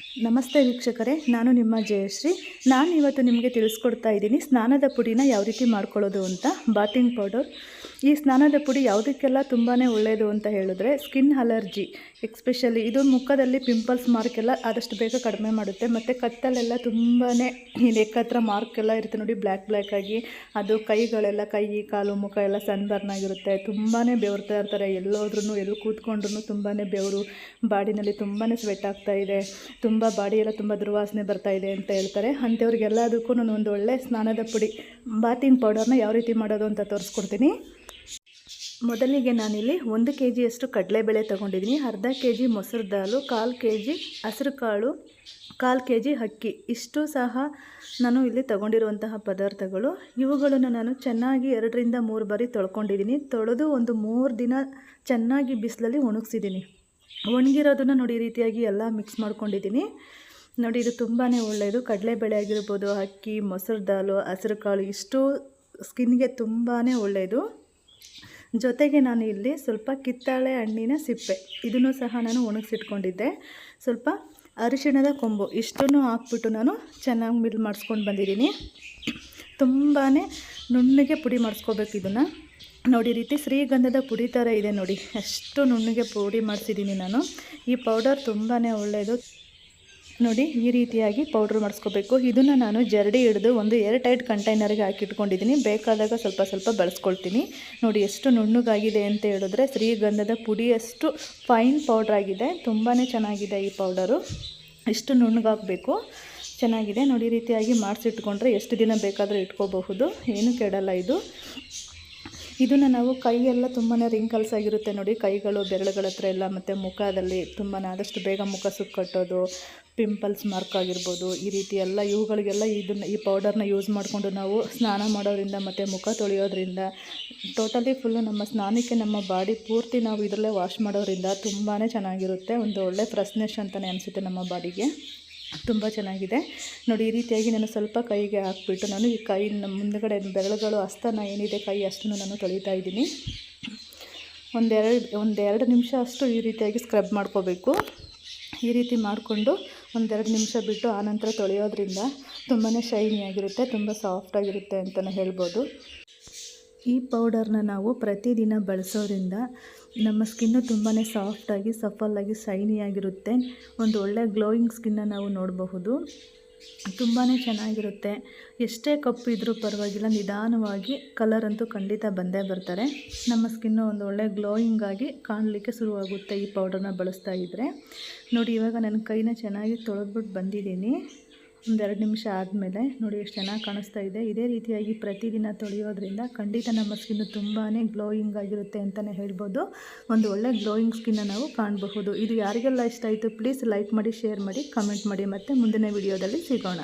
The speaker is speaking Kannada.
ನಮಸ್ತೆ ವೀಕ್ಷಕರೇ, ನಾನು ನಿಮ್ಮ ಜಯಶ್ರೀ. ನಾನು ಇವತ್ತು ನಿಮಗೆ ತಿಳಿಸ್ಕೊಡ್ತಾ ಇದ್ದೀನಿ ಸ್ನಾನದ ಪುಡಿನ ಯಾವ ರೀತಿ ಮಾಡ್ಕೊಳ್ಳೋದು ಅಂತ. Bathing powder. ಈ ಸ್ನಾನದ ಪುಡಿ ಯಾವುದಕ್ಕೆಲ್ಲ ತುಂಬಾ ಒಳ್ಳೆಯದು ಅಂತ ಹೇಳಿದ್ರೆ, ಸ್ಕಿನ್ ಅಲರ್ಜಿ ಎಕ್ಸ್ಪೆಷಲಿ ಇದು ಮುಖದಲ್ಲಿ ಪಿಂಪಲ್ಸ್ ಮಾರ್ಕೆಲ್ಲ ಆದಷ್ಟು ಬೇಗ ಕಡಿಮೆ ಮಾಡುತ್ತೆ. ಮತ್ತು ಕತ್ತಲೆಲ್ಲ ತುಂಬಾ ಈ ನೆಕ್ ಹತ್ರ ಮಾರ್ಕೆಲ್ಲ ಇರುತ್ತೆ ನೋಡಿ, ಬ್ಲ್ಯಾಕ್ ಆಗಿ. ಅದು ಕೈಗಳೆಲ್ಲ, ಕೈ ಕಾಲು ಮುಖ ಎಲ್ಲ ಸನ್ಬರ್ನ್ ಆಗಿರುತ್ತೆ. ತುಂಬಾ ಬೆವರ್ತಾ ಇರ್ತಾರೆ. ಎಲ್ಲೋದ್ರೂ ಎಲ್ಲಿ ಕೂತ್ಕೊಂಡ್ರು ತುಂಬಾ ಬೆವರು, ಬಾಡಿನಲ್ಲಿ ತುಂಬಾ ಸ್ವೆಟ್ ಆಗ್ತಾ ಇದೆ, ತುಂಬ ಬಾಡಿ ಎಲ್ಲ ತುಂಬ ದುರ್ವಾಸನೆ ಬರ್ತಾ ಇದೆ ಅಂತ ಹೇಳ್ತಾರೆ. ಅಂಥವ್ರಿಗೆಲ್ಲದಕ್ಕೂ ನಾನು ಒಂದು ಒಳ್ಳೆ ಸ್ನಾನದ ಪುಡಿ ಬಾತಿಂಗ್ ಪೌಡರ್ನ ಯಾವ ರೀತಿ ಮಾಡೋದು ಅಂತ ತೋರಿಸ್ಕೊಡ್ತೀನಿ. ಮೊದಲಿಗೆ ನಾನಿಲ್ಲಿ 1 kg ಕಡಲೆಬೇಳೆ ತೊಗೊಂಡಿದ್ದೀನಿ, ಅರ್ಧ kg ಮೊಸರು ದಾಲು, 1/4 kg ಹಸಿರು ಕಾಳು, 1/4 kg ಅಕ್ಕಿ. ಇಷ್ಟು ಸಹ ನಾನು ಇಲ್ಲಿ ತೊಗೊಂಡಿರುವಂತಹ ಪದಾರ್ಥಗಳು. ಇವುಗಳನ್ನು ನಾನು ಚೆನ್ನಾಗಿ 2 ರಿಂದ 3 ಬಾರಿ ತೊಳ್ಕೊಂಡಿದ್ದೀನಿ. ತೊಳೆದು ಒಂದು 3 ದಿನ ಚೆನ್ನಾಗಿ ಬಿಸಿಲಲ್ಲಿ ಒಣಗಿಸಿದ್ದೀನಿ. ಒಣಗಿರೋದನ್ನು ನೋಡಿ ಈ ರೀತಿಯಾಗಿ ಎಲ್ಲ ಮಿಕ್ಸ್ ಮಾಡ್ಕೊಂಡಿದ್ದೀನಿ. ನೋಡಿ, ಇದು ತುಂಬಾ ಒಳ್ಳೆಯದು. ಕಡಲೆಬೇಳೆ ಆಗಿರ್ಬೋದು, ಅಕ್ಕಿ, ಮೊಸರು ದಾಲು, ಹಸಿರು ಕಾಳು ಇಷ್ಟು ಸ್ಕಿನ್ಗೆ ತುಂಬಾ ಒಳ್ಳೆಯದು. ಜೊತೆಗೆ ನಾನು ಇಲ್ಲಿ ಸ್ವಲ್ಪ ಕಿತ್ತಾಳೆ ಹಣ್ಣಿನ ಸಿಪ್ಪೆ, ಇದನ್ನು ಸಹ ನಾನು ಒಣಗಿಸಿಟ್ಕೊಂಡಿದ್ದೆ. ಸ್ವಲ್ಪ ಅರಿಶಿಣದ ಕೊಂಬು, ಇಷ್ಟನ್ನು ಹಾಕ್ಬಿಟ್ಟು ನಾನು ಚೆನ್ನಾಗಿ ಮಿಲ್ ಮಾಡಿಸ್ಕೊಂಡು ಬಂದಿದ್ದೀನಿ. ತುಂಬಾ ನುಣ್ಣಗೆ ಪುಡಿ ಮಾಡಿಸ್ಕೋಬೇಕು ಇದನ್ನು. ನೋಡಿ, ರೀತಿ ಶ್ರೀಗಂಧದ ಪುಡಿ ಥರ ಇದೆ ನೋಡಿ, ಅಷ್ಟು ನುಣ್ಣಗೆ ಪುಡಿ ಮಾಡಿಸಿದ್ದೀನಿ ನಾನು. ಈ ಪೌಡರ್ ತುಂಬಾ ಒಳ್ಳೆಯದು. ನೋಡಿ, ಈ ರೀತಿಯಾಗಿ ಪೌಡ್ರ್ ಮಾಡಿಸ್ಕೋಬೇಕು. ಇದನ್ನು ನಾನು ಜರಡಿ ಹಿಡಿದು ಒಂದು ಏರ್ ಟೈಟ್ ಕಂಟೈನರ್ಗೆ ಹಾಕಿಟ್ಕೊಂಡಿದ್ದೀನಿ. ಬೇಕಾದಾಗ ಸ್ವಲ್ಪ ಸ್ವಲ್ಪ ಬಳಸ್ಕೊಳ್ತೀನಿ. ನೋಡಿ ಎಷ್ಟು ನುಣ್ಣಗಾಗಿದೆ ಅಂತ ಹೇಳಿದ್ರೆ, ಶ್ರೀಗಂಧದ ಪುಡಿಯಷ್ಟು ಫೈನ್ ಪೌಡ್ರ್ ಆಗಿದೆ. ತುಂಬಾ ಚೆನ್ನಾಗಿದೆ ಈ ಪೌಡರು. ಇಷ್ಟು ನುಣ್ಣಗಾಗಬೇಕು, ಚೆನ್ನಾಗಿದೆ. ನೋಡಿ, ಈ ರೀತಿಯಾಗಿ ಮಾಡಿಸಿಟ್ಕೊಂಡ್ರೆ ಎಷ್ಟು ದಿನ ಬೇಕಾದರೂ ಇಟ್ಕೋಬಹುದು, ಏನೂ ಕೆಡಲ್ಲ ಇದು. ಇದನ್ನು ನಾವು ಕೈಯೆಲ್ಲ ತುಂಬಾ ರಿಂಕಲ್ಸ್ ಆಗಿರುತ್ತೆ ನೋಡಿ, ಕೈಗಳು ಬೆರಳುಗಳ ಹತ್ರ ಎಲ್ಲ, ಮತ್ತು ಮುಖದಲ್ಲಿ ತುಂಬಾ ಆದಷ್ಟು ಬೇಗ ಮುಖ ಸುಕ್ಕಟ್ಟೋದು, ಪಿಂಪಲ್ಸ್ ಮಾರ್ಕ್ ಆಗಿರ್ಬೋದು, ಈ ರೀತಿ ಎಲ್ಲ ಇವುಗಳಿಗೆಲ್ಲ ಈ ಪೌಡರ್ನ ಯೂಸ್ ಮಾಡಿಕೊಂಡು ನಾವು ಸ್ನಾನ ಮಾಡೋದ್ರಿಂದ ಮತ್ತು ಮುಖ ತೊಳೆಯೋದ್ರಿಂದ ಟೋಟಲಿ ಫುಲ್ಲು ನಮ್ಮ ಸ್ನಾನಕ್ಕೆ ನಮ್ಮ ಬಾಡಿ ಪೂರ್ತಿ ನಾವು ಇದರಲ್ಲೇ ವಾಶ್ ಮಾಡೋದ್ರಿಂದ ತುಂಬಾ ಚೆನ್ನಾಗಿರುತ್ತೆ. ಒಂದು ಒಳ್ಳೆ ಫ್ರೆಶ್ನೆಸ್ ಅಂತಲೇ ಅನಿಸುತ್ತೆ ನಮ್ಮ ಬಾಡಿಗೆ. ತುಂಬ ಚೆನ್ನಾಗಿದೆ. ನೋಡಿ, ಈ ರೀತಿಯಾಗಿ ನಾನು ಸ್ವಲ್ಪ ಕೈಗೆ ಹಾಕ್ಬಿಟ್ಟು ನಾನು ಈ ಕೈ ಮುಂದುಗಡೆ ಬೆರಳುಗಳು ಹಸ್ತನ ಏನಿದೆ ಕೈ ಅಷ್ಟನ್ನು ನಾನು ತೊಳಿತಾ ಇದ್ದೀನಿ. ಒಂದೆರಡು ನಿಮಿಷ ಅಷ್ಟು ಈ ರೀತಿಯಾಗಿ ಸ್ಕ್ರಬ್ ಮಾಡ್ಕೋಬೇಕು. ಈ ರೀತಿ ಮಾಡಿಕೊಂಡು 1-2 ನಿಮಿಷ ಬಿಟ್ಟು ಆನಂತರ ತೊಳೆಯೋದ್ರಿಂದ ತುಂಬಾ ಶೈನಿಯಾಗಿರುತ್ತೆ, ತುಂಬ ಸಾಫ್ಟಾಗಿರುತ್ತೆ ಅಂತಲೇ ಹೇಳ್ಬೋದು. ಈ ಪೌಡರ್ನ ನಾವು ಪ್ರತಿದಿನ ಬಳಸೋದ್ರಿಂದ ನಮ್ಮ ಸ್ಕಿನ್ನು ತುಂಬಾ ಸಾಫ್ಟಾಗಿ, ಸಫಲಾಗಿ, ಶೈನಿಯಾಗಿರುತ್ತೆ. ಒಂದು ಒಳ್ಳೆ ಗ್ಲೋಯಿಂಗ್ ಸ್ಕಿನ್ನ ನಾವು ನೋಡಬಹುದು. ತುಂಬಾ ಚೆನ್ನಾಗಿರುತ್ತೆ. ಎಷ್ಟೇ ಕಪ್ಪು ಇದ್ದರೂ ಪರವಾಗಿಲ್ಲ, ನಿಧಾನವಾಗಿ ಕಲರ್ ಅಂತೂ ಖಂಡಿತ ಬಂದೇ ಬರ್ತಾರೆ. ನಮ್ಮ ಸ್ಕಿನ್ನು ಒಂದು ಒಳ್ಳೆ ಗ್ಲೋಯಿಂಗ್ ಆಗಿ ಕಾಣಲಿಕ್ಕೆ ಶುರುವಾಗುತ್ತೆ ಈ ಪೌಡರ್ನ ಬಳಸ್ತಾ ಇದ್ದರೆ. ನೋಡಿ, ಇವಾಗ ನನ್ನ ಕೈನ ಚೆನ್ನಾಗಿ ತೊಳೆದ್ಬಿಟ್ಟು ಬಂದಿದ್ದೀನಿ. 1-2 ನಿಮಿಷ ಆದಮೇಲೆ ನೋಡಿ ಎಷ್ಟು ಚೆನ್ನಾಗಿ ಕಾಣಿಸ್ತಾ ಇದೆ. ಇದೇ ರೀತಿಯಾಗಿ ಪ್ರತಿದಿನ ತೊಳೆಯೋದ್ರಿಂದ ಖಂಡಿತ ನಮ್ಮ ಸ್ಕಿನ್ನು ತುಂಬಾ ಗ್ಲೋಯಿಂಗ್ ಆಗಿರುತ್ತೆ ಅಂತಲೇ ಹೇಳ್ಬೋದು. ಒಂದು ಒಳ್ಳೆ ಗ್ಲೋಯಿಂಗ್ ಸ್ಕಿನ್ನ ನಾವು ಕಾಣಬಹುದು. ಇದು ಯಾರಿಗೆಲ್ಲ ಇಷ್ಟ ಆಯಿತು ಪ್ಲೀಸ್ ಲೈಕ್ ಮಾಡಿ, ಶೇರ್ ಮಾಡಿ, ಕಮೆಂಟ್ ಮಾಡಿ. ಮತ್ತು ಮುಂದಿನ ವಿಡಿಯೋದಲ್ಲಿ ಸಿಗೋಣ.